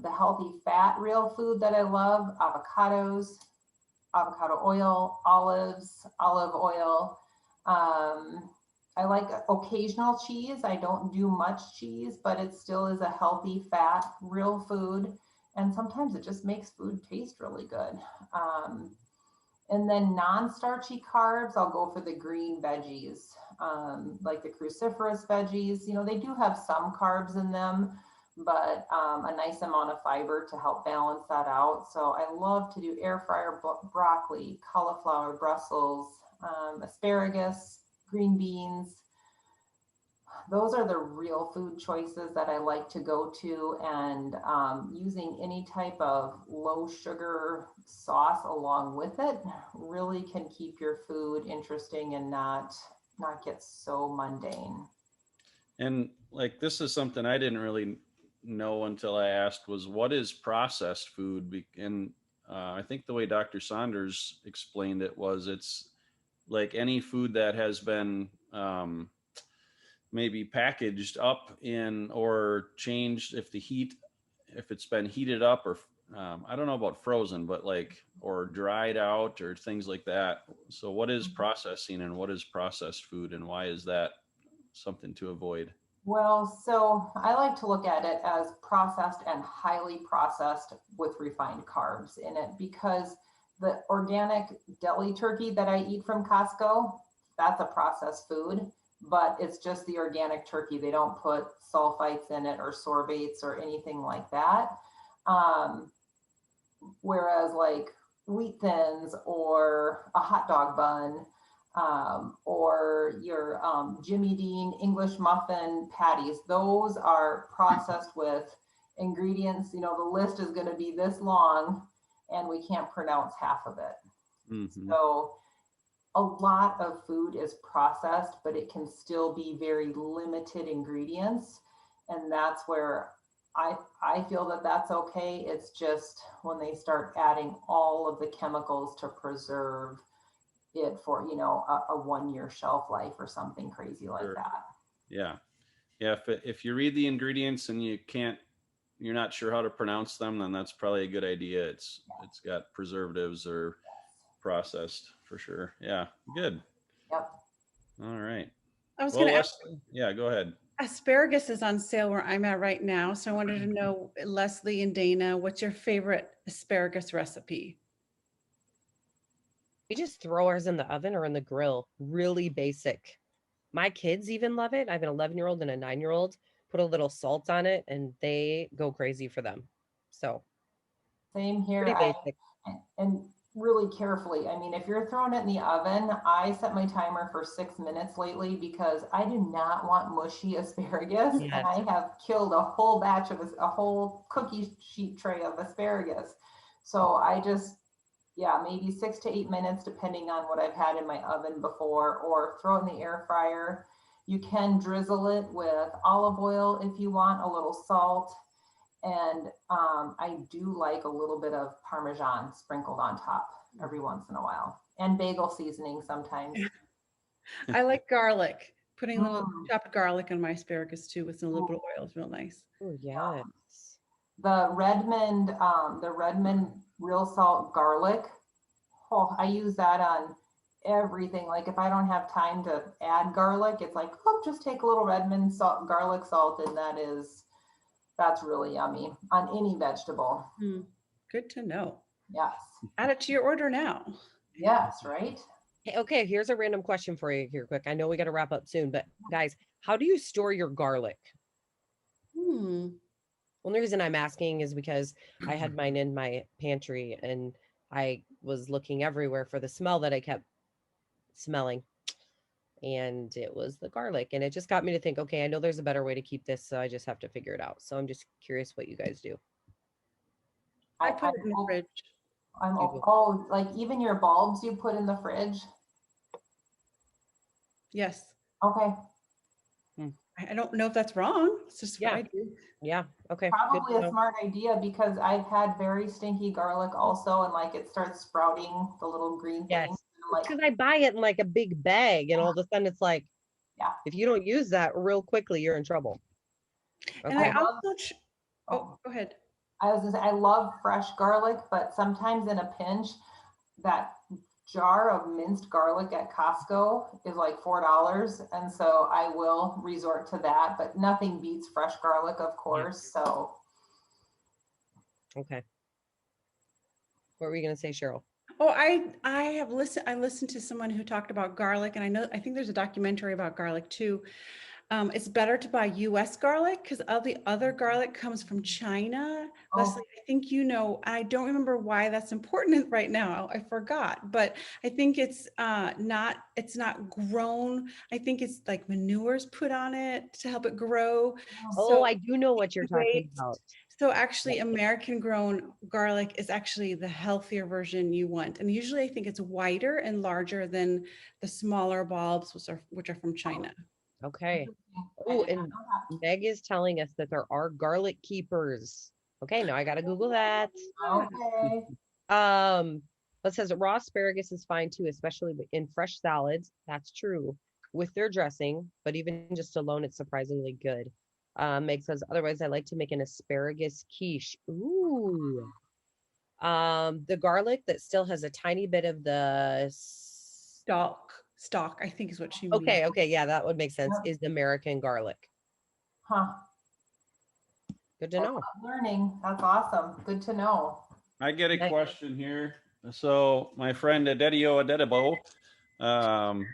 The healthy fat real food that I love: avocados, avocado oil, olives, olive oil. I like occasional cheese. I don't do much cheese, but it still is a healthy fat, real food. And sometimes it just makes food taste really good. And then non-starchy carbs, I'll go for the green veggies, like the cruciferous veggies. You know, they do have some carbs in them, but a nice amount of fiber to help balance that out. So I love to do air fryer broccoli, cauliflower, Brussels, asparagus, green beans. Those are the real food choices that I like to go to, and using any type of low sugar sauce along with it really can keep your food interesting and not get so mundane. And like, this is something I didn't really know until I asked, was what is processed food? And I think the way Dr. Saunders explained it was, it's like any food that has been maybe packaged up in or changed, if it's been heated up, or I don't know about frozen, but like, or dried out or things like that. So what is processing and what is processed food, and why is that something to avoid? Well, so I like to look at it as processed and highly processed with refined carbs in it, because the organic deli turkey that I eat from Costco, that's a processed food, but it's just the organic turkey. They don't put sulfites in it or sorbates or anything like that. Whereas like wheat thins or a hot dog bun, or your Jimmy Dean English muffin patties, those are processed with ingredients. You know, the list is going to be this long and we can't pronounce half of it. Mm-hmm. So a lot of food is processed, but it can still be very limited ingredients. And that's where I feel that that's okay. It's just when they start adding all of the chemicals to preserve it for, you know, a 1 year shelf life or something crazy like Sure. that. Yeah. Yeah. If you read the ingredients and you're not sure how to pronounce them, then that's probably a good idea. It's got preservatives or processed for sure. Yeah. Good. Yep. All right. I was going to ask. Yeah, go ahead. Asparagus is on sale where I'm at right now. So I wanted to know, Leslie and Dana, what's your favorite asparagus recipe? We just throw ours in the oven or in the grill. Really basic. My kids even love it. I have an 11-year-old and a 9-year-old. Put a little salt on it and they go crazy for them. So same here. Pretty basic. And really carefully. I mean, if you're throwing it in the oven, I set my timer for 6 minutes lately because I do not want mushy asparagus. Yes. And I have killed a whole batch of a whole cookie sheet tray of asparagus. So I just, maybe 6 to 8 minutes, depending on what I've had in my oven before, or throw it in the air fryer. You can drizzle it with olive oil if you want, a little salt. And I do like a little bit of Parmesan sprinkled on top every once in a while, and bagel seasoning sometimes. I like garlic. Putting a little chopped garlic on my asparagus too with a little bit of oil is real nice. Oh, yes. The Redmond real salt garlic. Oh, I use that on everything. Like if I don't have time to add garlic, it's like, oh, just take a little Redmond garlic salt, and that's really yummy on any vegetable. Good to know. Yes. Add it to your order now. Yes, right? Okay, here's a random question for you here quick. I know we got to wrap up soon, but guys, how do you store your garlic? Only reason I'm asking is because I had mine in my pantry and I was looking everywhere for the smell that I kept smelling. And it was the garlic. And it just got me to think, okay, I know there's a better way to keep this. So I just have to figure it out. So I'm just curious what you guys do. I put it in the fridge. Like even your bulbs you put in the fridge? Yes. Okay. I don't know if that's wrong. It's just what I do. Yeah. Okay. Probably a smart idea, because I've had very stinky garlic also, and like it starts sprouting the little green things. Because I buy it in like a big bag, and all of a sudden it's like, if you don't use that real quickly, you're in trouble. Okay. And I also, go ahead. I was gonna say, I love fresh garlic, but sometimes in a pinch, that jar of minced garlic at Costco is like $4. And so I will resort to that, but nothing beats fresh garlic, of course. So. Okay. What were you going to say, Cheryl? Oh, I listened to someone who talked about garlic, and I think there's a documentary about garlic too. It's better to buy US garlic because all the other garlic comes from China. Oh. Leslie, I think you know, I don't remember why that's important right now. I forgot, but I think it's not grown. I think it's like manures put on it to help it grow. Oh, I do know what you're talking Wait. about. So actually American grown garlic is actually the healthier version you want. And usually I think it's wider and larger than the smaller bulbs, which are from China. Okay. Oh, and Meg is telling us that there are garlic keepers. Okay, now I gotta Google that. Okay. It says raw asparagus is fine too, especially in fresh salads. That's true with their dressing, but even just alone, it's surprisingly good. Meg says, otherwise, I like to make an asparagus quiche. Ooh. The garlic that still has a tiny bit of the Stalk, I think is what she means. okay, yeah, that would make sense. Is the American garlic. Huh. Good to know. Learning. That's awesome. Good to know. I get a question here. So my friend Adedio Adedebo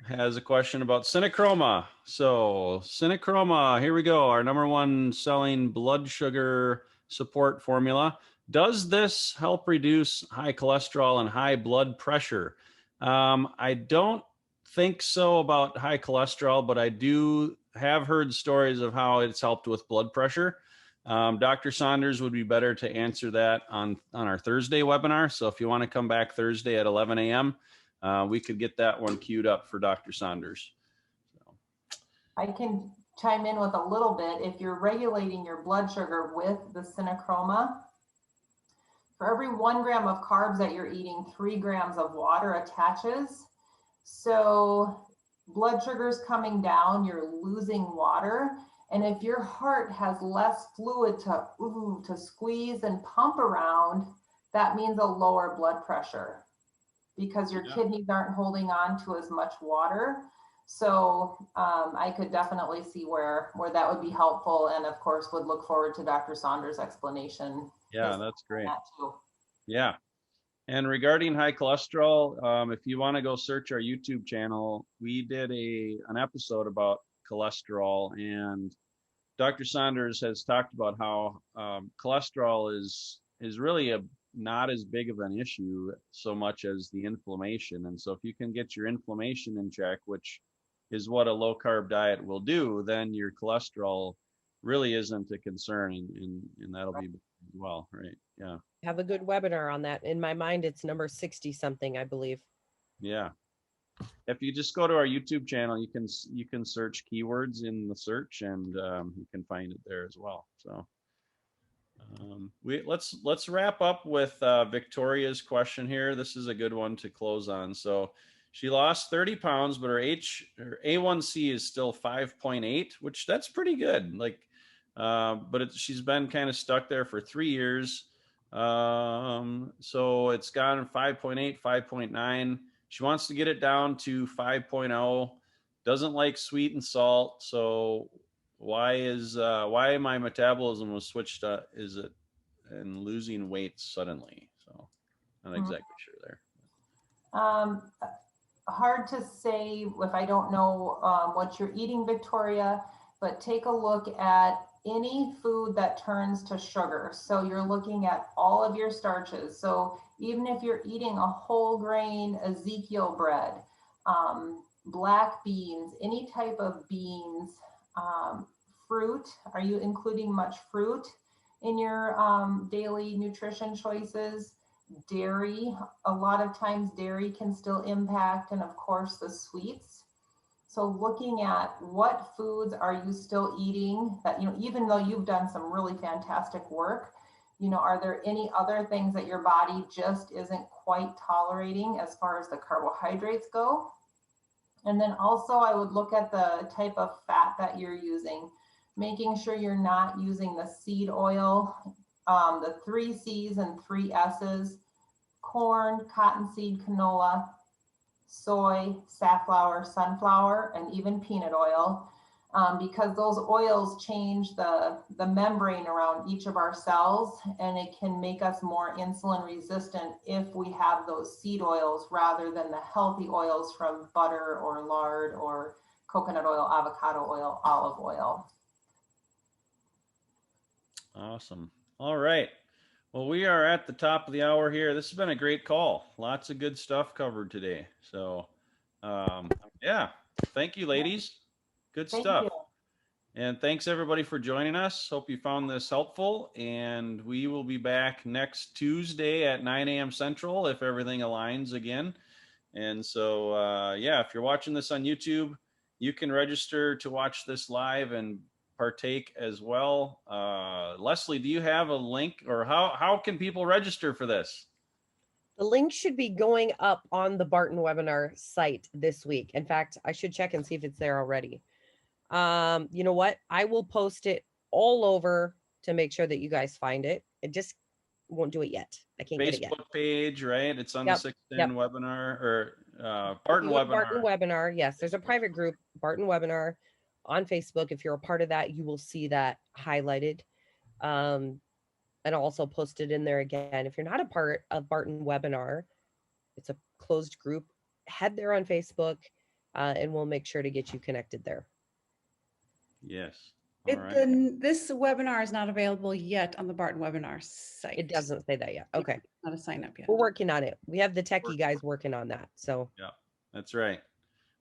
has a question about Cinechroma. So Cinechroma, here we go. Our #1 selling blood sugar support formula. Does this help reduce high cholesterol and high blood pressure? I don't think so about high cholesterol, but I do have heard stories of how it's helped with blood pressure. Dr. Saunders would be better to answer that on our Thursday webinar. So if you want to come back Thursday at 11 a.m., we could get that one queued up for Dr. Saunders. So. I can chime in with a little bit. If you're regulating your blood sugar with the Cinechroma, for every 1 gram of carbs that you're eating, 3 grams of water attaches. So blood sugar's coming down, you're losing water. And if your heart has less fluid to squeeze and pump around, that means a lower blood pressure because your kidneys aren't holding on to as much water. So I could definitely see where that would be helpful. And of course, would look forward to Dr. Saunders' explanation. Yeah, that's great. That too. Yeah. And regarding high cholesterol, if you want to go search our YouTube channel, we did an episode about cholesterol, and Dr. Saunders has talked about how cholesterol is really not as big of an issue so much as the inflammation. And so if you can get your inflammation in check, which is what a low carb diet will do, then your cholesterol really isn't a concern, and that'll be well, right? Yeah. Have a good webinar on that. In my mind, it's number 60 something, I believe. Yeah. If you just go to our YouTube channel, you can search keywords in the search, and you can find it there as well. So let's wrap up with Victoria's question here. This is a good one to close on. So she lost 30 pounds, but her A1C is still 5.8, which that's pretty good. Like, but she's been kind of stuck there for 3 years. So it's gone 5.8, 5.9. She wants to get it down to 5.0. Doesn't like sweet and salt. So why my metabolism was switched is it and losing weight suddenly? So not exactly sure there. Hard to say if I don't know what you're eating, Victoria, but take a look at any food that turns to sugar. So you're looking at all of your starches. So even if you're eating a whole grain Ezekiel bread, black beans, any type of beans, fruit, are you including much fruit in your daily nutrition choices? Dairy, a lot of times dairy can still impact, and of course the sweets. So looking at what foods are you still eating that, even though you've done some really fantastic work, are there any other things that your body just isn't quite tolerating as far as the carbohydrates go? And then also I would look at the type of fat that you're using, making sure you're not using the seed oil, the 3 C's and 3 S's. corn, cottonseed, canola, soy, safflower, sunflower, and even peanut oil, because those oils change the membrane around each of our cells, and it can make us more insulin resistant if we have those seed oils rather than the healthy oils from butter or lard or coconut oil, avocado oil, olive oil. Awesome. All right. Well, we are at the top of the hour here. This has been a great call. Lots of good stuff covered today. So, yeah, thank you, ladies. Good Thank stuff. you. And thanks everybody for joining us. Hope you found this helpful. And we will be back next Tuesday at 9 a.m. Central if everything aligns again. And so, yeah, if you're watching this on YouTube, you can register to watch this live and partake as well. Leslie, do you have a link, or how can people register for this? The link should be going up on the Barton webinar site this week. In fact, I should check and see if it's there already. You know what? I will post it all over to make sure that you guys find it. It just won't do it yet. I can't get it yet. Facebook page, right? It's on the 610 webinar or Barton webinar. Barton webinar. Yes, there's a private group, Barton webinar, on Facebook. If you're a part of that, you will see that highlighted. And I'll also post it in there again. If you're not a part of Barton webinar, it's a closed group. Head there on Facebook, and we'll make sure to get you connected there. Yes. All right. This webinar is not available yet on the Barton webinar site. It doesn't say that yet. Okay. Not a sign up yet. We're working on it. We have the techie guys working on that. So yeah, that's right.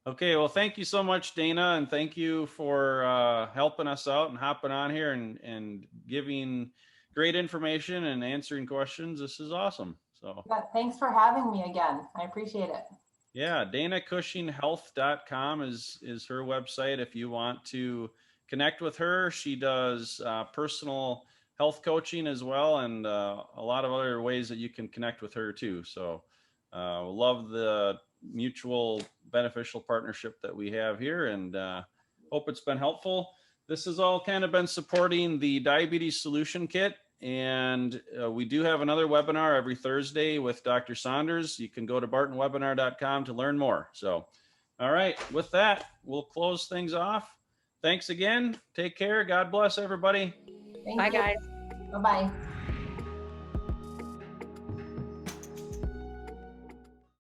Okay. Well, thank you so much, Dana. And thank you for helping us out and hopping on here and giving great information and answering questions. This is awesome. So Yeah, thanks for having me again. I appreciate it. Yeah, DanaCushingHealth.com is her website if you want to connect with her. She does personal health coaching as well, and a lot of other ways that you can connect with her too. So love the mutual beneficial partnership that we have here, and hope it's been helpful. This has all kind of been supporting the Diabetes Solution Kit. And we do have another webinar every Thursday with Dr. Saunders. You can go to bartonwebinar.com to learn more. So, all right, with that, we'll close things off. Thanks again. Take care. God bless everybody. Thank bye, you. guys. Bye-bye.